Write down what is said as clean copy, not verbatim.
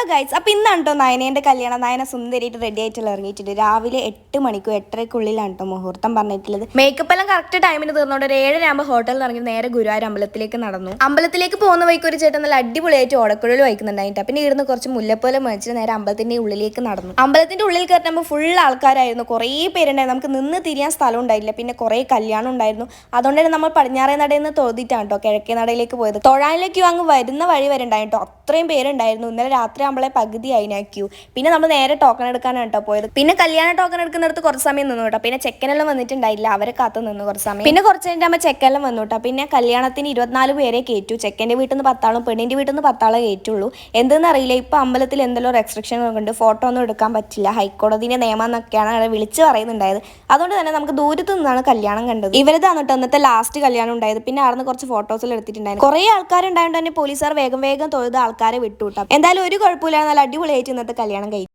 Hello guys, അപ്പോൾ ഇന്നാണ് കേട്ടോ നയനേൻ്റെ കല്യാണം. നയന സുന്ദരിയായിട്ട് റെഡി ആയിട്ടുള്ള ഇറങ്ങിയിട്ടുണ്ട്. രാവിലെ 8 മണിക്കും 8:30-ക്കുള്ളിലാണ് കേട്ടോ മുഹൂർത്തം പറഞ്ഞിട്ടുള്ളത്. മേക്കപ്പ് എല്ലാം കറക്റ്റ് ടൈമിന് തീർന്നുകൊണ്ട് ഒരു 7:00 ആകുമ്പോൾ ഹോട്ടലിൽ ഇറങ്ങി നേരെ ഗുരുവായൂർ അമ്പലത്തിലേക്ക് നടന്നു. അമ്പലത്തിലേക്ക് പോകുന്ന വഴിക്ക് ഒരു ചേട്ടൻ നല്ല അടിപൊളിയായിട്ട് ഓടക്കുഴൽ വയ്ക്കുന്നുണ്ടായിട്ട് പിന്നെ ഇവിടുന്ന് കുറച്ച് മുല്ലപ്പൂല മേടിച്ചിട്ട് നേരെ അമ്പലത്തിൻ്റെ ഉള്ളിലേക്ക് നടന്നു. അമ്പലത്തിൻ്റെ ഉള്ളിൽ കയറ്റുമ്പോൾ ഫുൾ ആൾക്കാരായിരുന്നു, കുറേ പേരുണ്ടായിരുന്നു. നമുക്ക് നിന്ന് തിരിയാൻ സ്ഥലം ഉണ്ടായില്ല. പിന്നെ കുറേ കല്യാണം ഉണ്ടായിരുന്നു. അതുകൊണ്ട് തന്നെ നമ്മൾ പടിഞ്ഞാറേ നടയിൽ നിന്ന് തോന്നിയിട്ടാണ് കേട്ടോ കിഴക്കേ നടയിലേക്ക് പോയത്. തൊഴാനിലേക്ക് അങ്ങ് വരുന്ന വഴി വരെ ഉണ്ടായിട്ടോ അത്രയും പേരുണ്ടായിരുന്നു. ഇന്നലെ രാത്രി ആകുമ്പോഴേ പകുതി അതിനാക്കിയു. പിന്നെ നമ്മൾ നേരെ ടോക്കൺ എടുക്കാനാണ് കേട്ടോ പോയത്. പിന്നെ കല്യാണ ടോക്കൺ എടുക്കുന്നിടത്ത് കുറച്ച് സമയം നിന്നു കേട്ടോ. പിന്നെ ചെക്കനെല്ലാം വന്നിട്ടുണ്ടായില്ല, അവരെ കാത്തു നിന്ന് കുറച്ച് സമയം. പിന്നെ കുറച്ച് കഴിഞ്ഞിട്ട് ആകുമ്പോൾ ചെക്കെല്ലാം വന്നു കേട്ടോ. പിന്നെ കല്യാണത്തിന് 24 പേരെ കയറ്റു. ചെക്കൻ്റെ വീട്ടിൽ നിന്ന് 10 ആളും പെണ്ണിൻ്റെ വീട്ടിൽ നിന്ന് 10 ആളെ കയറ്റുള്ളൂ. എന്തെന്ന് അറിയില്ല, ഇപ്പം അമ്പലത്തിൽ എന്തെല്ലോ റെസ്ട്രിക്ഷനൊക്കെ ഉണ്ട്. ഫോട്ടോ ഒന്നും എടുക്കാൻ പറ്റില്ല, ഹൈക്കോടതിൻ്റെ നിയമം എന്നൊക്കെയാണ് അവിടെ വിളിച്ച് പറയുന്നുണ്ടായത്. അതുകൊണ്ട് തന്നെ നമുക്ക് ദൂരത്ത് നിന്നാണ് കല്യാണം കണ്ടത്. ഇവരതാണ് കേട്ടോ ഇന്നത്തെ ലാസ്റ്റ് കല്യാണം ഉണ്ടായത്. പിന്നെ അവിടെ നിന്ന് കുറച്ച് ഫോട്ടോസിൽ എടുത്തിട്ടുണ്ടായിരുന്നു. കുറേ ആൾക്കാരുണ്ടായതുകൊണ്ട് തന്നെ പോലീസുകാർ വേഗം തൊഴുത് ആൾക്കാരെ വിട്ടു. എന്തായാലും ഒരു കുഴപ്പമില്ല, നല്ല അടിപൊളിയായിട്ട് ഇന്നത്തെ കല്യാണം കഴിച്ചു.